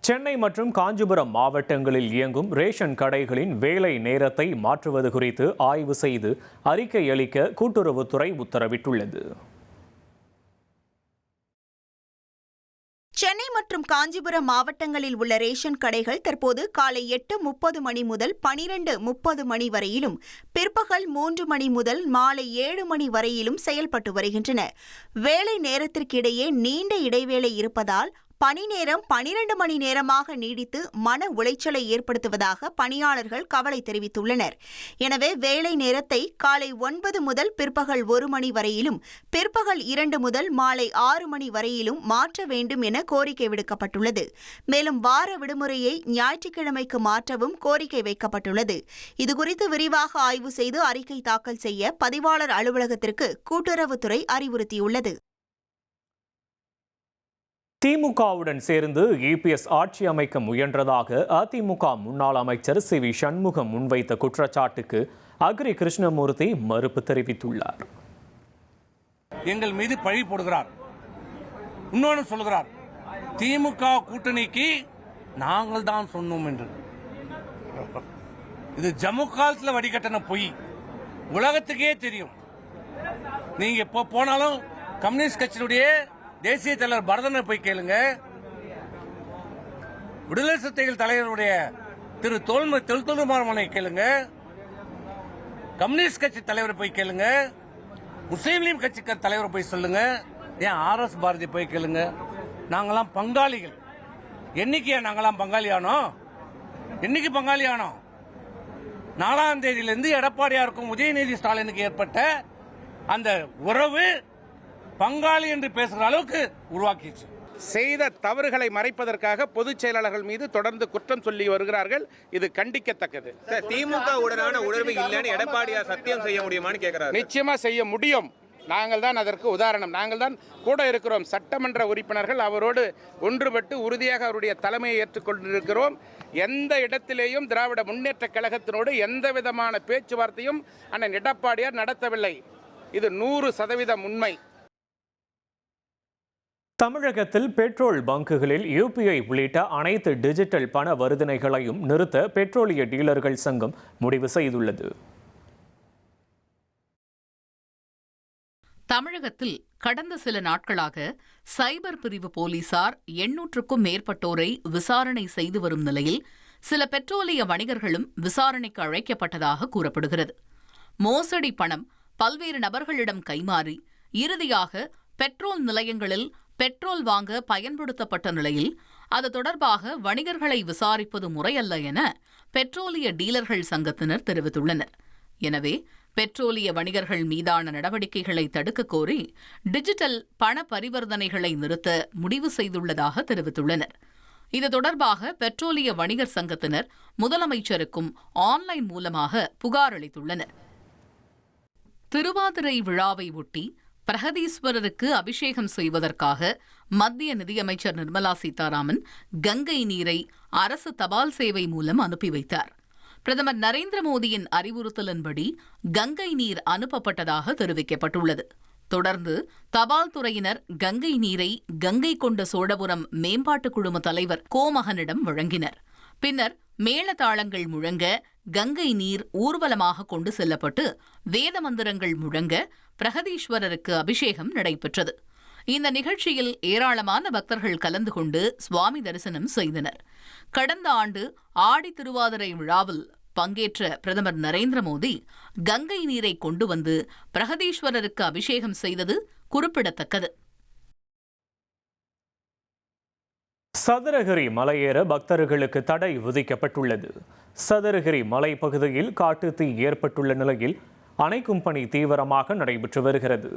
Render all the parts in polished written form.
சென்னை மற்றும் காஞ்சிபுரம் மாவட்டங்களில் இயங்கும் ரேஷன் கடைகளின் வேலை நேரத்தை மாற்றுவது குறித்து ஆய்வு செய்து அறிக்கை அளிக்க கூட்டுறவுத்துறை உத்தரவிட்டுள்ளது. சென்னை மற்றும் காஞ்சிபுரம் மாவட்டங்களில் உள்ள ரேஷன் கடைகள் தற்போது காலை 8:30 மணி முதல் 12:30 மணி வரையிலும், பிற்பகல் 3 மணி முதல் மாலை 7 மணி வரையிலும் செயல்பட்டு வருகின்றன. வேலை நேரத்திற்கிடையே நீண்ட இடைவேளை இருப்பதால் பணி நேரம் 12 மணி நேரமாக நீடித்து மன உளைச்சலை ஏற்படுத்துவதாக பணியாளர்கள் கவலை தெரிவித்துள்ளனர். எனவே வேலை நேரத்தை காலை 9 முதல் பிற்பகல் 1 மணி வரையிலும், பிற்பகல் 2 முதல் மாலை 6 மணி வரையிலும் மாற்ற வேண்டும் என கோரிக்கை விடுக்கப்பட்டுள்ளது. மேலும் வார விடுமுறையை ஞாயிற்றுக்கிழமைக்கு மாற்றவும் கோரிக்கை வைக்கப்பட்டுள்ளது. இதுகுறித்து விரிவாக ஆய்வு செய்து அறிக்கை தாக்கல் செய்ய பதிவாளர் அலுவலகத்திற்கு கூட்டுறவுத்துறை அறிவுறுத்தியுள்ளது. திமுகவுடன் சேர்ந்து இபிஎஸ் ஆட்சி அமைக்க முயன்றதாக அதிமுக முன்னாள் அமைச்சர் சி வி சண்முகம் முன்வைத்த குற்றச்சாட்டுக்கு அக்ரி கிருஷ்ணமூர்த்தி மறுப்பு தெரிவித்துள்ளார். எங்கள் மீது பழி போடுகிறார். இன்னொன்று சொல்கிறார், திமுக கூட்டணிக்கு நாங்கள் தான் சொன்னோம் என்று. இது ஜம்மு காலத்தில் வடிகட்டின பொய், உலகத்துக்கே தெரியும். நீங்க எப்போ போனாலும் கம்யூனிஸ்ட் கட்சியினுடைய தேசிய தலைவர் பரதனை போய் கேளுங்க, விடுதலை சிறுத்தைகள் தலைவருடைய திரு தொல்தொல்மாரமனை கேளுங்க, கம்யூனிஸ்ட் கட்சி தலைவரை போய் கேளுங்க, முஸ்லீம் லீக் கட்சி தலைவரை போய் சொல்லுங்க, ஏன் RS பாரதி போய் கேளுங்க. நாங்களாம் பங்காளிகள். என்னைக்கு நாங்களாம் பங்காளியானோம்? என்னைக்கு பங்காளியானோம்? 4ஆம் தேதியிலிருந்து எடப்பாடியாருக்கும் உதயநிதி ஸ்டாலினுக்கு ஏற்பட்ட அந்த உறவு பங்காளி என்று பேசுகிற அளவுக்கு உருவாக்கிச்சு. செய்த தவறுகளை மறைப்பதற்காக பொதுச் செயலாளர்கள் மீது தொடர்ந்து குற்றம் சொல்லி வருகிறார்கள். இது கண்டிக்கத்தக்கது. திமுக உடனான உணர்வு இல்லைன்னு எடப்பாடியார் சத்தியம் செய்ய முடியுமான்னு கேட்கிறார். நிச்சயமா செய்ய முடியும். நாங்கள் தான் அதற்கு உதாரணம். நாங்கள் தான் கூட இருக்கிறோம். சட்டமன்ற உறுப்பினர்கள் அவரோடு ஒன்றுபட்டு உறுதியாக அவருடைய தலைமையை ஏற்றுக்கொண்டிருக்கிறோம். எந்த இடத்திலேயும் திராவிட முன்னேற்ற கழகத்தினோடு எந்த விதமான பேச்சுவார்த்தையும் அண்ணன் எடப்பாடியார் நடத்தவில்லை. இது 100% உண்மை. தமிழகத்தில் பெட்ரோல் பங்குகளில் UPI உள்ளிட்ட அனைத்து டிஜிட்டல் பண வருதனைகளையும் நிறுத்த பெட்ரோலிய டீலர்கள் சங்கம் முடிவு செய்துள்ளது. தமிழகத்தில் கடந்த சில நாட்களாக சைபர் பிரிவு போலீசார் 800க்கும் மேற்பட்டோரை விசாரணை செய்து வரும் நிலையில் சில பெட்ரோலிய வணிகர்களும் விசாரணைக்கு அழைக்கப்பட்டதாக கூறப்படுகிறது. மோசடி பணம் பல்வேறு நபர்களிடம் கைமாறி இறுதியாக பெட்ரோல் நிலையங்களில் பெட்ரோல் வாங்க பயன்படுத்தப்பட்ட நிலையில் அது தொடர்பாக வணிகர்களை விசாரிப்பது முறையல்ல என பெட்ரோலிய டீலர்கள் சங்கத்தினர் தெரிவித்துள்ளனர். எனவே பெட்ரோலிய வணிகர்கள் மீதான நடவடிக்கைகளை தடுக்க கோரி டிஜிட்டல் பண பரிவர்த்தனைகளை நிறுத்த முடிவு செய்துள்ளதாக தெரிவித்துள்ளனர். இது தொடர்பாக பெட்ரோலிய வணிகர் சங்கத்தினர் முதலமைச்சருக்கும் ஆன்லைன் மூலமாக புகார் அளித்துள்ளனர். திருவாதிரை விழாவை ஒட்டி பிரகதீஸ்வரருக்கு அபிஷேகம் செய்வதற்காக மத்திய நிதியமைச்சர் நிர்மலா சீதாராமன் கங்கை நீரை அரசு தபால் சேவை மூலம் அனுப்பி வைத்தார். பிரதமர் நரேந்திர மோடியின் அறிவுறுத்தலின்படி கங்கை நீர் அனுப்பப்பட்டதாக தெரிவிக்கப்பட்டுள்ளது. தொடர்ந்து தபால் துறையினர் கங்கை நீரை கங்கை கொண்ட சோழபுரம் மேம்பாட்டு குழும தலைவர் கோமகனிடம் வழங்கினர். பின்னர் மேளதாளங்கள் முழங்க கங்கை நீர் ஊர்வலமாக கொண்டு செல்லப்பட்டு வேத மந்திரங்கள் முழங்க பிரகதீஸ்வரருக்கு அபிஷேகம் நடைபெற்றது. இந்த நிகழ்ச்சியில் ஏராளமான பக்தர்கள் கலந்து கொண்டு சுவாமி தரிசனம் செய்தனர். கடந்த ஆண்டு ஆடி திருவாதிரை விழாவில் பங்கேற்ற பிரதமர் நரேந்திர மோடி கங்கை நீரை கொண்டு வந்து பிரகதீஸ்வரருக்கு அபிஷேகம் செய்தது குறிப்பிடத்தக்கது. சதுரகிரி மலையேற பக்தர்களுக்கு தடை விதிக்கப்பட்டுள்ளது. சதுரகிரி மலைப்பகுதியில் காட்டுத்தீ ஏற்பட்டுள்ள நிலையில் அணைக்கும் பணி தீவிரமாக நடைபெற்று வருகிறது.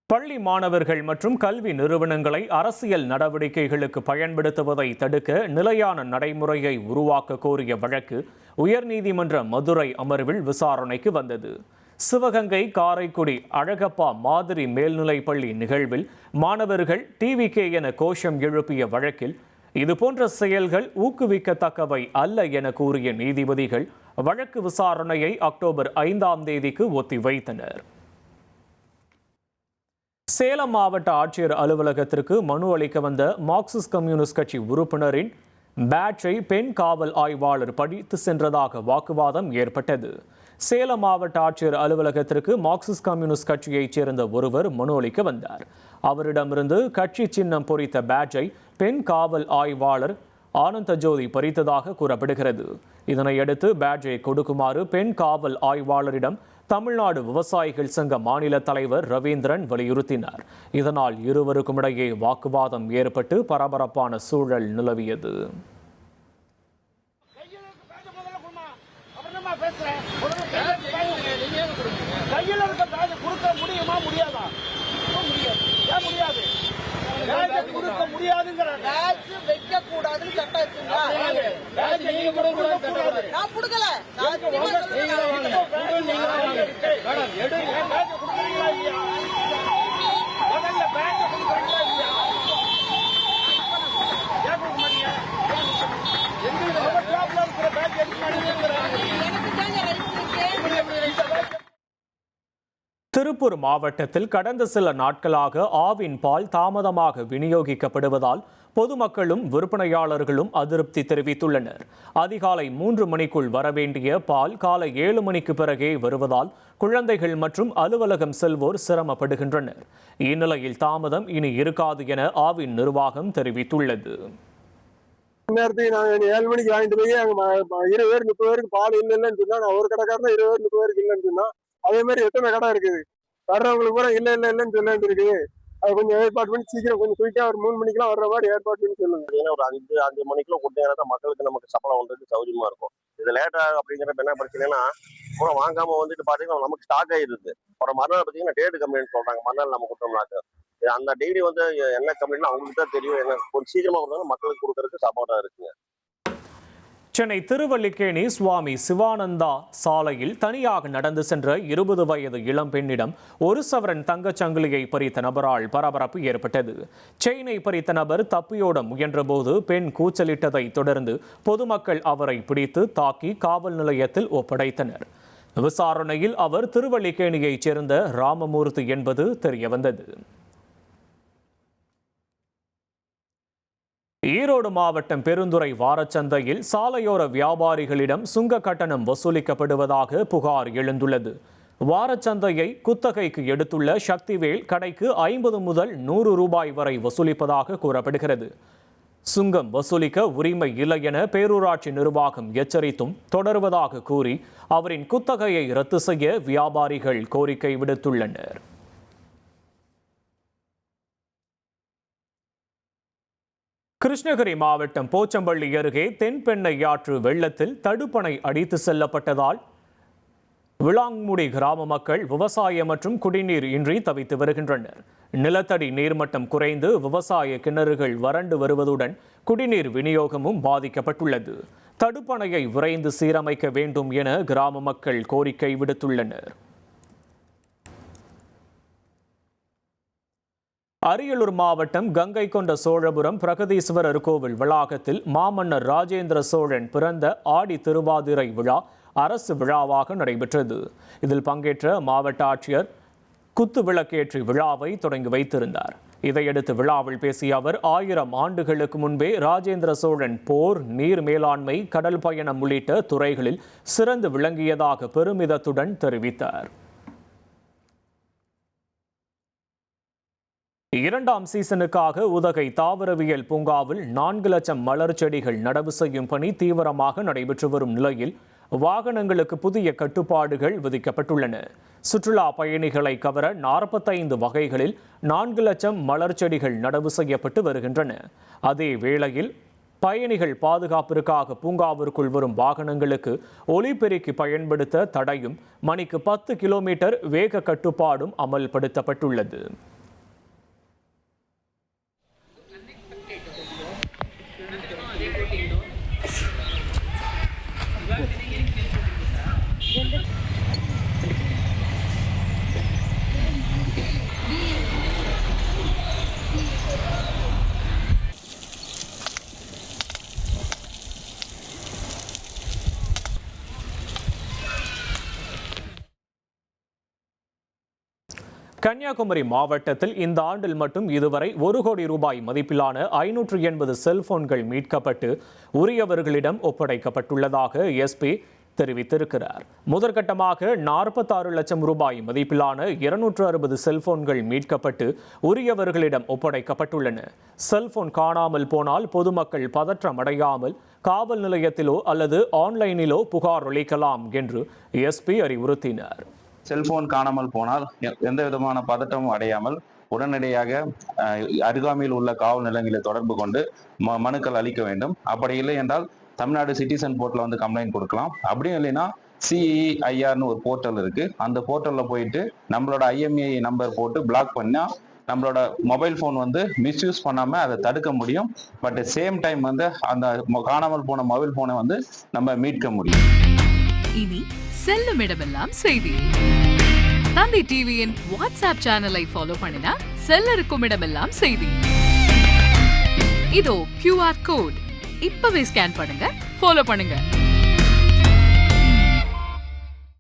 பள்ளி மாணவர்கள் மற்றும் கல்வி நிறுவனங்களை அரசியல் நடவடிக்கைகளுக்கு பயன்படுத்துவதை தடுக்க நிலையான நடைமுறையை உருவாக்க கோரிய வழக்கு உயர்நீதிமன்ற மதுரை அமர்வில் விசாரணைக்கு வந்தது. சிவகங்கை காரைக்குடி அழகப்பா மாதிரி மேல்நிலைப்பள்ளி நிகழ்வில் மாணவர்கள் TVK என கோஷம் எழுப்பிய வழக்கில் இதுபோன்ற செயல்கள் ஊக்குவிக்கத்தக்கவை அல்ல என கூறிய நீதிபதிகள் வழக்கு விசாரணையை அக்டோபர் 5ஆம் தேதிக்கு ஒத்திவைத்தனர். சேலம் மாவட்ட ஆட்சியர் அலுவலகத்திற்கு மனு அளிக்க வந்த மார்க்சிஸ்ட் கம்யூனிஸ்ட் கட்சி உறுப்பினரின் பேட்ஜை பெண் காவல் ஆய்வாளர் படித்து சென்றதாக வாக்குவாதம் ஏற்பட்டது. சேலம் மாவட்ட ஆட்சியர் அலுவலகத்திற்கு மார்க்சிஸ்ட் கம்யூனிஸ்ட் கட்சியைச் சேர்ந்த ஒருவர் மனு அளிக்க வந்தார். அவரிடமிருந்து கட்சி சின்னம் பொறித்த பேட்ஜை பெண் காவல் ஆய்வாளர் ஆனந்த ஜோதி பறித்ததாக கூறப்படுகிறது. இதனையடுத்து பேட்ஜை கொடுக்குமாறு பெண் காவல் ஆய்வாளரிடம் தமிழ்நாடு விவசாயிகள் சங்க மாநில தலைவர் ரவீந்திரன் வலியுறுத்தினார். இதனால் இருவருக்கும் இடையே வாக்குவாதம் ஏற்பட்டு பரபரப்பான சூழல் நிலவியது. திருப்பூர் மாவட்டத்தில் கடந்த சில நாட்களாக ஆவின் பால் தாமதமாக விநியோகிக்கப்படுவதால் பொதுமக்களும் விற்பனையாளர்களும் அதிருப்தி தெரிவித்துள்ளனர். அதிகாலை 3 மணிக்குள் வரவேண்டிய பால் காலை 7 மணிக்கு பிறகே வருவதால் குழந்தைகள் மற்றும் அலுவலகம் செல்வோர் சிரமப்படுகின்றனர். இந்நிலையில் தாமதம் இனி இருக்காது என ஆவின் நிர்வாகம் தெரிவித்துள்ளது. நேரத்துக்கு நாங்கள் 7 மணிக்கு வாங்கிட்டு போய் அங்கே 20 பேர் 30 பேருக்கு பால் இல்லைன்னு சொன்னா, நான் ஒரு கடைக்காரன் 20 பேர் 30 பேருக்கு இல்லைன்னு சொன்னா, அதே மாதிரி எத்தனை கடை இருக்குது, வர்றவங்களுக்கு கூட இல்லைன்னு சொல்லிட்டு இருக்குது. அது கொஞ்சம் ஏற்பாடு பண்ணி சீக்கிரம் கொஞ்சம் குயிக்கா ஒரு 3 மணிக்கெல்லாம் வர்ற மாதிரி ஏற்பாடு பண்ணி சொல்லுங்க. ஒரு 5 மணிக்குள்ள கொடுத்தீங்கன்னா மக்களுக்கு நமக்கு சம்பளம் வந்துட்டு சௌரியமா இருக்கும். இது லேட்டா அப்படிங்கிறப்ப என்ன பிரச்சனைனா, கூட வாங்காம வந்துட்டு பாத்தீங்கன்னா நமக்கு ஸ்டாக் ஆயிருது. அப்புறம் மறுநாள் பாத்தீங்கன்னா டேட் கம்ப்ளைண்ட் சொல்றாங்க. மறுநாள் நம்ம கொடுத்தோம்னாக்க அந்த டெய்லி வந்து என்ன கம்ப்ளைண்ட் அவங்களுக்கு தான் தெரியும். என்ன கொஞ்சம் சீக்கிரமா கொடுத்தாலும் மக்களுக்கு கொடுக்கறதுக்கு சப்போர்ட்டா இருக்குங்க. சென்னை திருவல்லிக்கேணி சுவாமி சிவானந்தா சாலையில் தனியாக நடந்து சென்ற 20 வயது இளம்பெண்ணிடம் 1 சவரன் தங்கச் சங்கிலியை பறித்த நபரால் பரபரப்பு ஏற்பட்டது. செயினை பறித்த நபர் தப்பியோட முயன்றபோது பெண் கூச்சலிட்டதை தொடர்ந்து பொதுமக்கள் அவரை பிடித்து தாக்கி காவல் நிலையத்தில் ஒப்படைத்தனர். விசாரணையில் அவர் திருவல்லிக்கேணியைச் சேர்ந்த ராமமூர்த்தி என்பது தெரியவந்தது. ஈரோடு மாவட்டம் பெருந்துறை வாரச்சந்தையில் சாலையோர வியாபாரிகளிடம் சுங்க கட்டணம் வசூலிக்கப்படுவதாக புகார் எழுந்துள்ளது. வாரச்சந்தையை குத்தகைக்கு எடுத்துள்ள சக்திவேல் கடைக்கு 50 முதல் 100 ரூபாய் வரை வசூலிப்பதாக கூறப்படுகிறது. சுங்கம் வசூலிக்க உரிமை இல்லை என பேரூராட்சி நிர்வாகம் எச்சரித்தும் தொடர்வதாக கூறி அவரின் குத்தகையை ரத்து செய்ய வியாபாரிகள் கோரிக்கை விடுத்துள்ளனர். கிருஷ்ணகிரி மாவட்டம் போச்சம்பள்ளி அருகே தென்பெண்ணை ஆற்று வெள்ளத்தில் தடுப்பணை அடித்து செல்லப்பட்டதால் விளாங்குடி கிராம மக்கள் விவசாய மற்றும் குடிநீர் இன்றி தவித்து வருகின்றனர். நிலத்தடி நீர்மட்டம் குறைந்து விவசாய கிணறுகள் வறண்டு வருவதுடன் குடிநீர் விநியோகமும் பாதிக்கப்பட்டுள்ளது. தடுப்பணையை விரைந்து சீரமைக்க வேண்டும் என கிராம மக்கள் கோரிக்கை விடுத்துள்ளனர். அரியலூர் மாவட்டம் கங்கை கொண்ட சோழபுரம் பிரகதீஸ்வரர் கோவில் வளாகத்தில் மாமன்னர் ராஜேந்திர சோழன் பிறந்த ஆடி திருவாதிரை விழா அரசு விழாவாக நடைபெற்றது. இதில் பங்கேற்ற மாவட்ட ஆட்சியர் குத்து விளக்கேற்றி விழாவை தொடங்கி வைத்திருந்தார். இதையடுத்து விழாவில் பேசிய அவர் 1000 ஆண்டுகளுக்கு முன்பே ராஜேந்திர சோழன் போர், நீர் மேலாண்மை, கடல் பயணம் உள்ளிட்ட துறைகளில் சிறந்து விளங்கியதாக பெருமிதத்துடன் தெரிவித்தார். 2ஆம் சீசனுக்காக உதகை தாவரவியல் பூங்காவில் 4 லட்சம் மலர் செடிகள் நடவு செய்யும் பணி தீவிரமாக நடைபெற்று வரும் நிலையில் வாகனங்களுக்கு புதிய கட்டுப்பாடுகள் விதிக்கப்பட்டுள்ளன. சுற்றுலா பயணிகளை கவர 45 வகைகளில் 4 லட்சம் மலர் செடிகள் நடவு செய்யப்பட்டு வருகின்றன. அதே வேளையில் பயணிகள் பாதுகாப்பிற்காக பூங்காவிற்குள் வரும் வாகனங்களுக்கு ஒலிபெருக்கி பயன்படுத்த தடையும் மணிக்கு 10 கிலோமீட்டர் வேக கட்டுப்பாடும் அமல்படுத்தப்பட்டுள்ளது. கன்னியாகுமரி மாவட்டத்தில் இந்த ஆண்டில் மட்டும் இதுவரை 1 கோடி ரூபாய் மதிப்பிலான 580 செல்போன்கள் மீட்கப்பட்டு உரியவர்களிடம் ஒப்படைக்கப்பட்டுள்ளதாக எஸ்பி தெரிவித்திருக்கிறார். முதற்கட்டமாக 46 லட்சம் ரூபாய் மதிப்பிலான 260 செல்போன்கள் மீட்கப்பட்டு உரியவர்களிடம் ஒப்படைக்கப்பட்டுள்ளன. செல்போன் காணாமல் போனால் பொதுமக்கள் பதற்றம் அடையாமல் காவல் நிலையத்திலோ அல்லது ஆன்லைனிலோ புகார் அளிக்கலாம் என்று எஸ்பி அறிவுறுத்தினார். செல்போன் காணாமல் போனால் எந்த விதமான பதட்டமும் அடையாமல் உடனடியாக அருகாமையில் உள்ள காவல் நிலையங்களை தொடர்பு கொண்டு மனுக்கள் அளிக்க வேண்டும். அப்படி இல்லை என்றால் தமிழ்நாடு சிட்டிசன் போர்ட்டல் வந்து கம்ப்ளைண்ட் கொடுக்கலாம். அப்படியும் இல்லைன்னா CEIRனு ஒரு போர்ட்டல் இருக்கு. அந்த போர்ட்டலில் போயிட்டு நம்மளோட IMEI நம்பர் போட்டு பிளாக் பண்ணா நம்மளோட மொபைல் ஃபோன் வந்து மிஸ்யூஸ் பண்ணாம அதை தடுக்க முடியும். பட் சேம் டைம் வந்து அந்த காணாமல் போன மொபைல் ஃபோனை வந்து நம்ம மீட்க முடியும். இனி செல்லும் இடமெல்லாம் செய்தி. தந்தி டிவியின் வாட்ஸ்அப் சேனலை ஃபாலோ பண்ணினா செல்ல இருக்கும் இடமெல்லாம் செய்தி. இதோ QR கோட் இப்பவே ஸ்கேன் பண்ணுங்க, ஃபாலோ பண்ணுங்க.